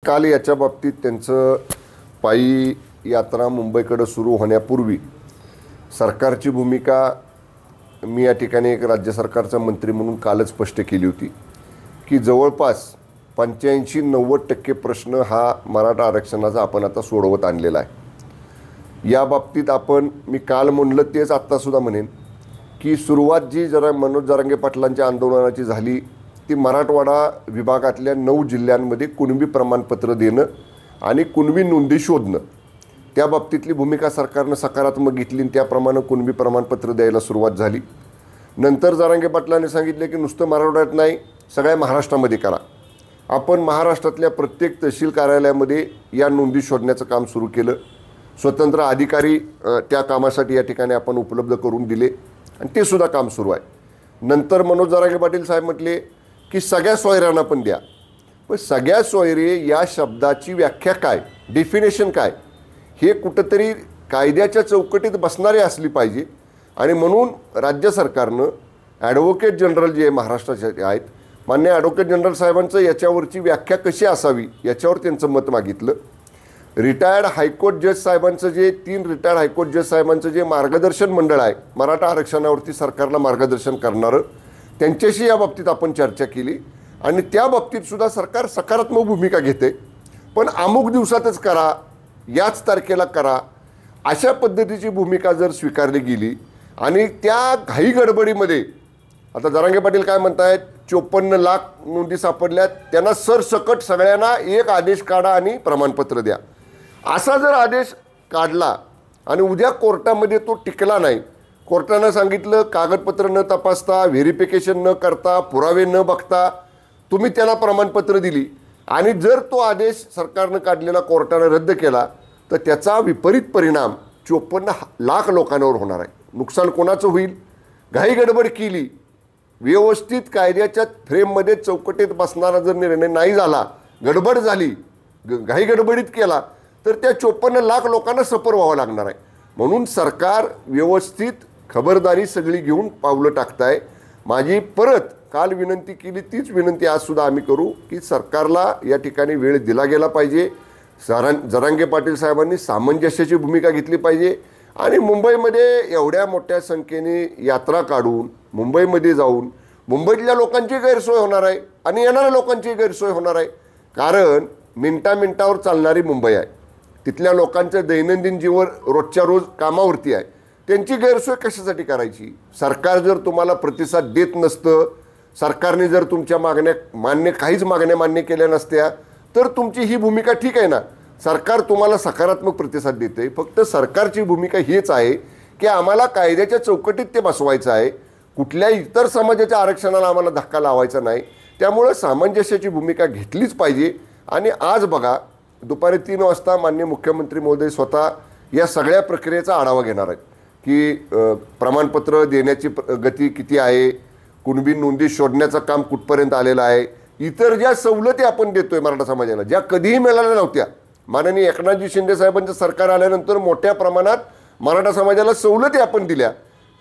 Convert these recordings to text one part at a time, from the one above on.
काल याच्या बाबतीत त्यांचं पायी यात्रा मुंबईकडे सुरू होण्यापूर्वी सरकारची भूमिका मी या ठिकाणी एक राज्य सरकारचा मंत्री म्हणून कालच स्पष्ट केली होती की जवळपास 85-90% प्रश्न हा मराठा आरक्षणाचा आपण आता सोडवत आणलेला आहे। या बाबतीत मी काल म्हणलं तेच आत्तासुद्धा म्हणेन की सुरुवात जी मनोज जरांगे पाटलांच्या आंदोलनाची झाली ती मराठवाडा विभागातल्या 9 जिल्ह्यांमध्ये कुणबी प्रमाणपत्र देणं आणि कुणबी नोंदी शोधणं, त्या बाबतीतली भूमिका सरकारनं सकारात्मक घेतली आणि त्याप्रमाणे कुणबी प्रमाणपत्र द्यायला सुरुवात झाली। नंतर जरांगे पाटलांनी सांगितले की नुसतं मराठवाड्यात नाही, सगळ्या महाराष्ट्रामध्ये करा। आपण महाराष्ट्रातल्या प्रत्येक तहसील कार्यालयामध्ये या नोंदी शोधण्याचं काम सुरू केलं। स्वतंत्र अधिकारी त्या कामासाठी या ठिकाणी आपण उपलब्ध करून दिले आणि ते सुद्धा काम सुरू आहे। नंतर मनोज जरांगे पाटील साहेब म्हटले की सगळ्या सोयऱ्यांना पण द्या। पण सगळ्या सोयरे या शब्दाची व्याख्या काय, डेफिनेशन काय, हे कुठंतरी कायद्याच्या चौकटीत बसणारे असली पाहिजे। आणि म्हणून राज्य सरकारनं ॲडव्होकेट जनरल जे महाराष्ट्राचे आहेत मान्य ॲडव्होकेट जनरल साहेबांचं याच्यावरची व्याख्या कशी असावी याच्यावर त्यांचं मत मागितलं। रिटायर्ड हायकोर्ट जज साहेबांचं जे 3 रिटायर्ड हायकोर्ट जज साहेबांचं जे मार्गदर्शन मंडळ आहे मराठा आरक्षणावरती सरकारला मार्गदर्शन करणारं, त्यांच्याशी या बाबतीत आपण चर्चा केली आणि त्या बाबतीत सुद्धा सरकार सकारात्मक भूमिका घेते। पण अमुक दिवसातच करा, याच तारखेला करा, अशा पद्धतीची भूमिका जर स्वीकारली गेली आणि त्या घाई गडबडीमध्ये आता जरांगे पाटील काय म्हणतायत 54 लाख नोंदी सापडल्यात, त्यांना सरसकट सगळ्यांना एक आदेश काढा आणि प्रमाणपत्र द्या, असा जर आदेश काढला आणि उद्या कोर्टामध्ये तो टिकला नाही, कोर्टानं सांगितलं कागदपत्र न तपासता, व्हेरिफिकेशन न करता, पुरावे न बघता तुम्ही त्याला प्रमाणपत्र दिली आणि जर तो आदेश सरकारनं काढलेला कोर्टानं रद्द केला तर त्याचा विपरीत परिणाम 54 लाख लोकांवर होणार आहे। नुकसान कोणाचं होईल? घाई गडबड केली, व्यवस्थित कायद्याच्या फ्रेममध्ये चौकटीत बसणारा जर निर्णय नाही झाला, गडबड झाली, घाई गडबडीत केला तर त्या 54 लाख लोकांना सफर व्हावं लागणार आहे। म्हणून सरकार व्यवस्थित खबरदारी सगळी घेऊन पावलं टाकताय। माझी परत काल विनंती केली तीच विनंती आजसुद्धा आम्ही करू की सरकारला या ठिकाणी वेळ दिला गेला पाहिजे। जरांगे पाटील साहेबांनी सामंजस्याची भूमिका घेतली पाहिजे आणि मुंबईमध्ये एवढ्या मोठ्या संख्येने यात्रा काढून मुंबईमध्ये जाऊन मुंबईतल्या लोकांची गैरसोय होणार आहे आणि येणाऱ्या लोकांची गैरसोय होणार आहे। कारण मिनटावर चालणारी मुंबई आहे, तिथल्या लोकांचं दैनंदिन जीवन रोजच्या रोज कामावरती आहे, त्यांची गैरसोय कशासाठी करायची? सरकार जर तुम्हाला प्रतिसाद देत नसतं, सरकारने जर तुमच्या काहीच मागण्या मान्य केल्या नसत्या तर तुमची ही भूमिका ठीक आहे ना, सरकार तुम्हाला सकारात्मक प्रतिसाद देते। फक्त सरकारची भूमिका हीच आहे की आम्हाला कायद्याच्या चौकटीत ते बसवायचं आहे, कुठल्या इतर समाजाच्या आरक्षणाला आम्हाला धक्का लावायचा नाही। त्यामुळे सामंजस्याची भूमिका घेतलीच पाहिजे। आणि आज बघा दुपारी 3 वाजता माननीय मुख्यमंत्री महोदय स्वतः या सगळ्या प्रक्रियेचा आढावा घेणार आहेत की प्रमाणपत्र देण्याची गती किती आहे, कुणबी नोंदी शोधण्याचं काम कुठपर्यंत आलेलं आहे, इतर ज्या सवलती आपण देतोय मराठा समाजाला ज्या कधीही मिळाल्या नव्हत्या, माननीय एकनाथजी शिंदे साहेबांचं सरकार आल्यानंतर मोठ्या प्रमाणात मराठा समाजाला सवलती आपण दिल्या,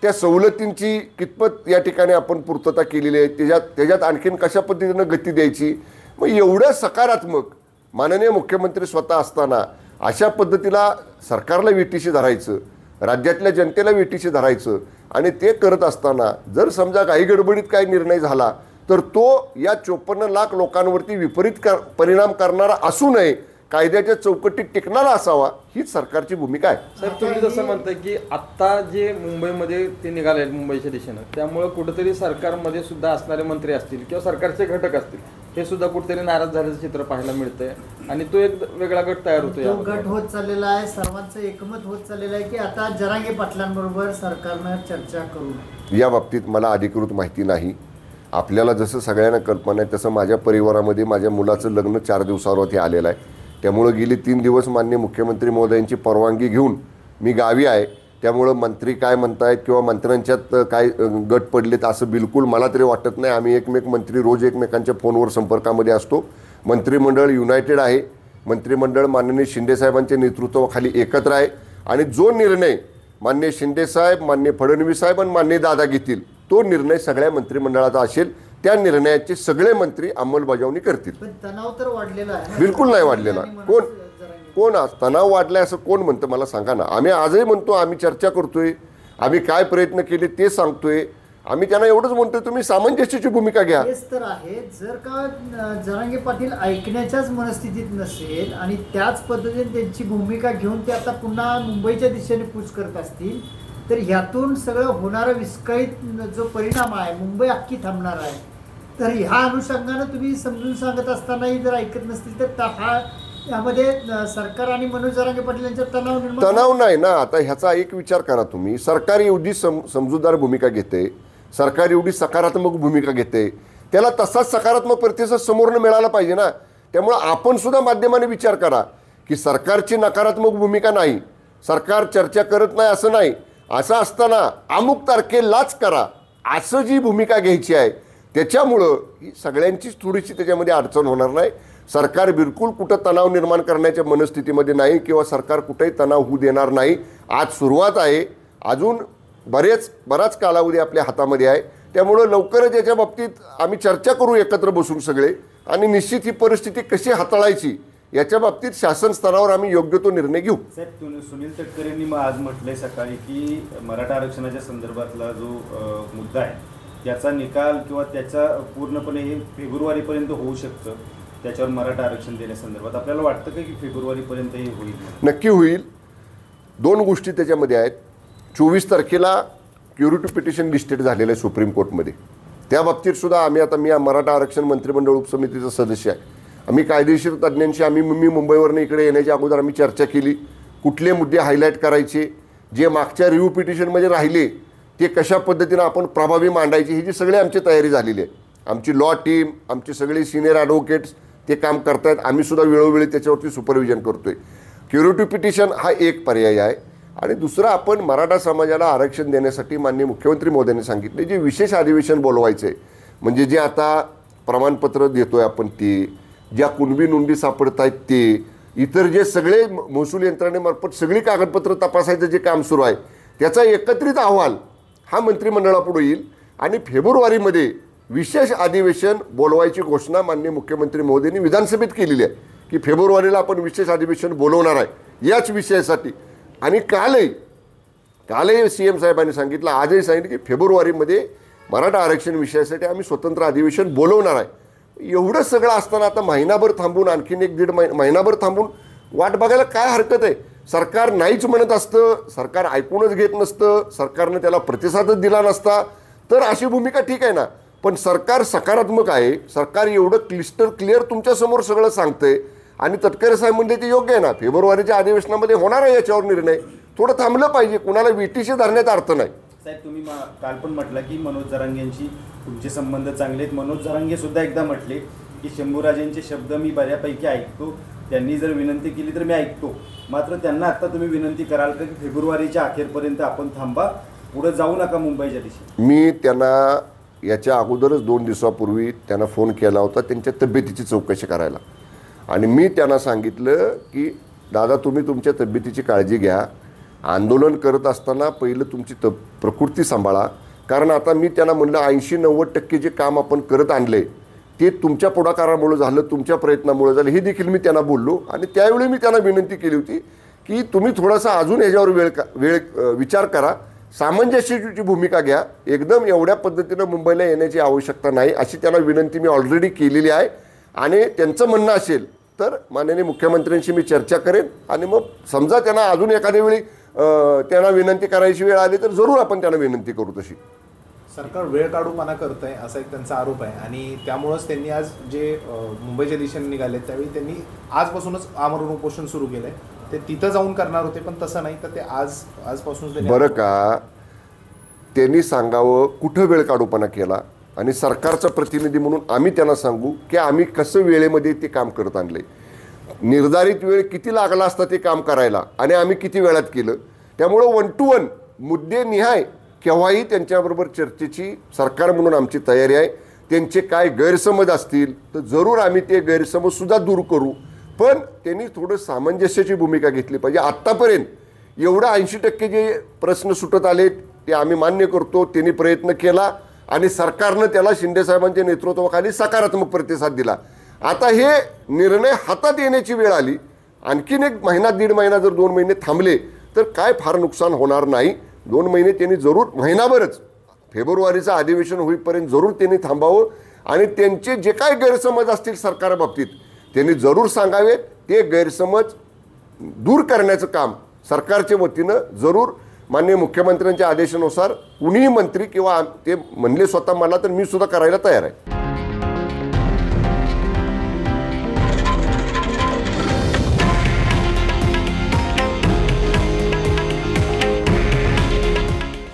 त्या सवलतींची कितपत या ठिकाणी आपण पूर्तता केलेली आहे, त्याच्यात आणखीन कशा पद्धतीनं गती द्यायची। मग एवढं सकारात्मक माननीय मुख्यमंत्री स्वतः असताना अशा पद्धतीला सरकारला वेठीशी धरायचं, राज्यातल्या जनतेला वेठीशी धरायचं आणि ते करत असताना जर समजा काही गडबडीत काही निर्णय झाला तर तो या 54 लाख लोकांवरती विपरीत परिणाम करणारा असू नये, कायद्याच्या चौकटीत टिकणारा असावा, हीच सरकारची भूमिका आहे। सर तुम्ही जसं म्हणताय की आत्ता जे मुंबईमध्ये ते निघाले आहेत मुंबईच्या दिशेनं, त्यामुळे कुठेतरी सरकारमध्ये सुद्धा असणारे मंत्री असतील किंवा सरकारचे घटक असतील हे सुद्धा कुठेतरी नाराज झाल्याचं चित्र पाहायला मिळतंय आणि तो एक वेगळा गट तयार होतो। तो गट होत चाललेला आहे, सर्वांचं एकमत होत चाललेलं आहे की आता जरांगे पाटलांबरोबर सरकारनं चर्चा करू। या बाबतीत मला अधिकृत माहिती नाही। आपल्याला जसं सगळ्यांना कल्पना आहे तसं माझ्या परिवारामध्ये माझ्या मुलाचं लग्न 4 दिवसावरती आलेलं आहे, त्यामुळं गेली 3 दिवस माननीय मुख्यमंत्री महोदयांची परवानगी घेऊन मी गावी आहे। त्यामुळं मंत्री काय म्हणतायत किंवा मंत्र्यांच्यात काय गट पडलेत असं बिलकुल मला तरी वाटत नाही। आम्ही मंत्री रोज एकमेकांच्या फोनवर संपर्कामध्ये असतो। मंत्रिमंडळ युनायटेड आहे, मंत्रिमंडळ माननीय शिंदेसाहेबांच्या नेतृत्वाखाली एकत्र आहे आणि जो निर्णय माननीय शिंदेसाहेब, माननीय फडणवीस साहेब आणि माननीय दादा घेतील तो निर्णय सगळ्या मंत्रिमंडळाचा असेल। त्या निर्णयाचे सगळे मंत्री अंमलबजावणी करतील. पण तणाव तर वाढलेला आहे ना. बिलकुल नाही वाढलेला. आणि मनोज कोण जरांगे. कोण तणाव वाढलाय असं कोण म्हणतं मला सांगा ना. आम्ही आजही म्हणतो, आम्ही चर्चा करतोय, आम्ही काय प्रयत्न केले ते सांगतोय. आम्ही त्यांना एवढंच म्हणतोय, तुम्ही सामंजस्याची भूमिका घ्या. तेच तर आहे. जर का जरांगे पाटील ऐकण्याच्याच मनस्थितीत नसेल आणि त्याच पद्धतीने त्यांची भूमिका घेऊन ते आता पुन्हा मुंबईच्या दिशेने कूच करत असतील, तर ह्यातून सगळं होणारा विस्कळीत जो परिणाम आहे, मुंबई अख्खी थांबणार आहे. तर ह्या अनुषंगानं तुम्ही समजून सांगत असतानाही जर ऐकत नसतील तर यामध्ये सरकार आणि मनोज जरांगे पाटील यांच्यात तणाव नाही ना. आता ह्याचा एक विचार करा तुम्ही. सरकार एवढी समजूतदार भूमिका घेते, सरकार एवढी सकारात्मक भूमिका घेते, त्याला तसाच सकारात्मक प्रतिसाद समोरनं मिळाला पाहिजे ना. त्यामुळं आपण सुद्धा माध्यमाने विचार करा की सरकारची नकारात्मक भूमिका नाही, सरकार चर्चा करत नाही असं नाही. असं असताना अमुक तारखेलाच करा असं जी भूमिका घ्यायची आहे, त्याच्यामुळं ही सगळ्यांचीच थोडीशी त्याच्यामध्ये अडचण होणार नाही. सरकार बिलकुल कुठं तणाव निर्माण करण्याच्या मनस्थितीमध्ये नाही किंवा सरकार कुठेही तणाव होऊ देणार नाही. आज सुरुवात आहे, अजून बराच कालावधी आपल्या हातामध्ये आहे. त्यामुळं लवकरच याच्या बाबतीत आम्ही चर्चा करू एकत्र बसून सगळे, आणि निश्चित ही परिस्थिती कशी हाताळायची याच्या बाबतीत शासन स्तरावर आम्ही योग्य तो निर्णय घेऊ. साहेब, सुनील तटकरेंनी आज म्हटलंय सकाळी की मराठा आरक्षणाच्या संदर्भातला जो मुद्दा आहे त्याचा निकाल किंवा त्याचा पूर्णपणे हे फेब्रुवारीपर्यंत होऊ शकतं. त्याच्यावर मराठा आरक्षण देण्यासंदर्भात आपल्याला वाटतं का की फेब्रुवारीपर्यंत हे होईल? नक्की होईल. दोन गोष्टी त्याच्यामध्ये आहेत. 24 तारखेला क्युरिटी पिटिशन लिस्टेड झालेलं आहे सुप्रीम कोर्टमध्ये. त्या बाबतीत सुद्धा मी मराठा आरक्षण मंत्रिमंडळ उपसमितीचा सदस्य आहे. आम्ही कायदेशीर तज्ज्ञांशी मी मुंबईवरनं इकडे येण्याच्या अगोदर आम्ही चर्चा केली. कुठले मुद्दे हायलाईट करायचे, जे मागच्या रिव्ह्यू पिटिशनमध्ये राहिले ते कशा पद्धतीनं आपण प्रभावी मांडायचे, ही जी सगळी आमची तयारी झालेली आहे. आमची लॉ टीम, आमचे सगळे सिनियर ॲडव्होकेट्स ते काम करतायत. आम्ही सुद्धा वेळोवेळी त्याच्यावरती सुपरविजन करतोय. क्युरिटी पिटिशन हा एक पर्याय आहे. आणि दुसरा, आपण मराठा समाजाला आरक्षण देण्यासाठी माननीय मुख्यमंत्री महोदयांनी सांगितले जे विशेष अधिवेशन बोलवायचं आहे, म्हणजे जे आता प्रमाणपत्र देतोय आपण ते, ज्या कुणबी नोंदी सापडत आहेत ते, इतर जे सगळे महसूल यंत्रणेमार्फत सगळी कागदपत्र तपासायचं जे काम सुरू आहे, त्याचा एकत्रित अहवाल हा मंत्रिमंडळापुढे येईल. आणि फेब्रुवारीमध्ये विशेष अधिवेशन बोलवायची घोषणा माननीय मुख्यमंत्री महोदयांनी विधानसभेत केलेली आहे की फेब्रुवारीला आपण विशेष अधिवेशन बोलवणार आहे याच विषयासाठी. आणि कालही CM साहेबांनी सांगितलं, आजही सांगितलं की फेब्रुवारीमध्ये मराठा आरक्षण विषयासाठी आम्ही स्वतंत्र अधिवेशन बोलवणार आहे. एवढं सगळं असताना आता महिनाभर थांबून, आणखीन 1-1.5 महिनाभर थांबून वाट बघायला काय हरकत आहे? सरकार नाहीच म्हणत असतं, सरकार ऐकूनच घेत नसतं, सरकारनं त्याला प्रतिसादच दिला नसता, तर अशी भूमिका ठीक आहे ना. पण सरकार सकारात्मक आहे. सरकार एवढं क्लियर तुमच्यासमोर सगळं सांगतंय. आणि तटकरे साहेब म्हणजे ते योग्य आहे ना, फेब्रुवारीच्या अधिवेशनामध्ये होणार आहे याच्यावर निर्णय. थोडं थांबलं पाहिजे, कुणाला वेटीशी धरण्यात अर्थ नाही. साहेब, तुम्ही काल पण म्हटलं की मनोज जरांगेंशी तुमचे संबंध चांगले आहेत. मनोज जरांगे सुद्धा एकदा म्हटले की शंभूराजेंचे शब्द मी बऱ्यापैकी ऐकतो, त्यांनी जर विनंती केली तर मी ऐकतो. मात्र त्यांना आत्ता तुम्ही विनंती कराल का की फेब्रुवारीच्या अखेरपर्यंत आपण थांबा, पुढे जाऊ नका मुंबईच्या दिशेने? मी त्यांना याच्या अगोदरच 2 दिवसापूर्वी त्यांना फोन केला होता त्यांच्या तब्येतीची चौकशी करायला. आणि मी त्यांना सांगितलं की दादा, तुम्ही तुमच्या तब्येतीची काळजी घ्या. आंदोलन करत असताना पहिलं तुमची प्रकृती सांभाळा. कारण आता मी त्यांना म्हणलं 80-90% जे काम आपण करत आणले ते तुमच्या पुढाकारामुळे झालं, तुमच्या प्रयत्नामुळे झालं, हे देखील मी त्यांना बोललो. आणि त्यावेळी मी त्यांना विनंती केली होती की तुम्ही थोडासा अजून ह्याच्यावर विचार करा, सामंजस्याची भूमिका घ्या. एकदम एवढ्या पद्धतीनं मुंबईला येण्याची आवश्यकता नाही, अशी त्यांना विनंती मी ऑलरेडी केलेली आहे. आणि त्यांचं म्हणणं असेल तर माननीय मुख्यमंत्र्यांशी मी चर्चा करेन. आणि मग समजा त्यांना अजून एखाद्या वेळी त्यांना विनंती करायची वेळ आली तर जरूर आपण त्यांना विनंती करू तशी. सरकार वेळ काढूपणा करत आहे असा एक त्यांचा आरोप आहे. आणि त्यामुळंच त्यांनी आज जे मुंबईच्या दिशेने निघाले त्यावेळी त्यांनी आजपासूनच आमरण उपोषण सुरू केलं आहे. ते तिथं जाऊन करणार होते, पण तसं नाही, तर ते आजपासून बरं का, त्यांनी सांगावं कुठं वेळ काढूपणा केला. आणि सरकारचा प्रतिनिधी म्हणून आम्ही त्यांना सांगू की आम्ही कसं वेळेमध्ये ते काम करत आणले, निर्धारित वेळ किती लागला असता ते काम करायला, आणि आम्ही किती वेळात केलं. त्यामुळं 1 to 1 मुद्दे निहाय केव्हाही त्यांच्याबरोबर चर्चेची सरकार म्हणून आमची तयारी आहे. त्यांचे काय गैरसमज असतील तर जरूर आम्ही ते गैरसमजसुद्धा दूर करू. पण त्यांनी थोडं सामंजस्याची भूमिका घेतली पाहिजे. आत्तापर्यंत एवढं 80% जे प्रश्न सुटत आले ते आम्ही मान्य करतो, त्यांनी प्रयत्न केला. आणि सरकारनं त्याला शिंदेसाहेबांच्या नेतृत्वाखाली सकारात्मक प्रतिसाद दिला. आता हे निर्णय हातात येण्याची वेळ आली. आणखीन एक महिना दीड महिना जर 2 महिने थांबले तर काय फार नुकसान होणार नाही. 2 महिने त्यांनी जरूर, महिनाभरच, फेब्रुवारीचं अधिवेशन होईपर्यंत जरूर त्यांनी थांबावं आणि त्यांचे जे काय गैरसमज असतील सरकारबाबतीत त्यांनी जरूर सांगावेत. ते गैरसमज दूर करण्याचं काम सरकारच्या वतीनं जरूर माननीय मुख्यमंत्र्यांच्या आदेशानुसार कुणीही मंत्री किंवा ते म्हणले स्वतः मला तर मी सुद्धा करायला तयार आहे.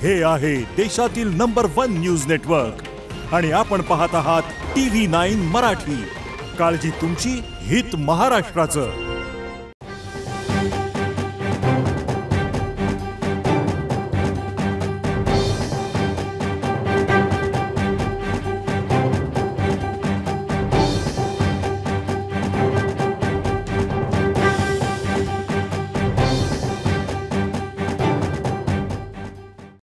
हे आहे देशातील नंबर 1 न्यूज नेटवर्क आणि आपण पाहत आहात TV9 मराठी. काळजी तुमची, हित महाराष्ट्राचं.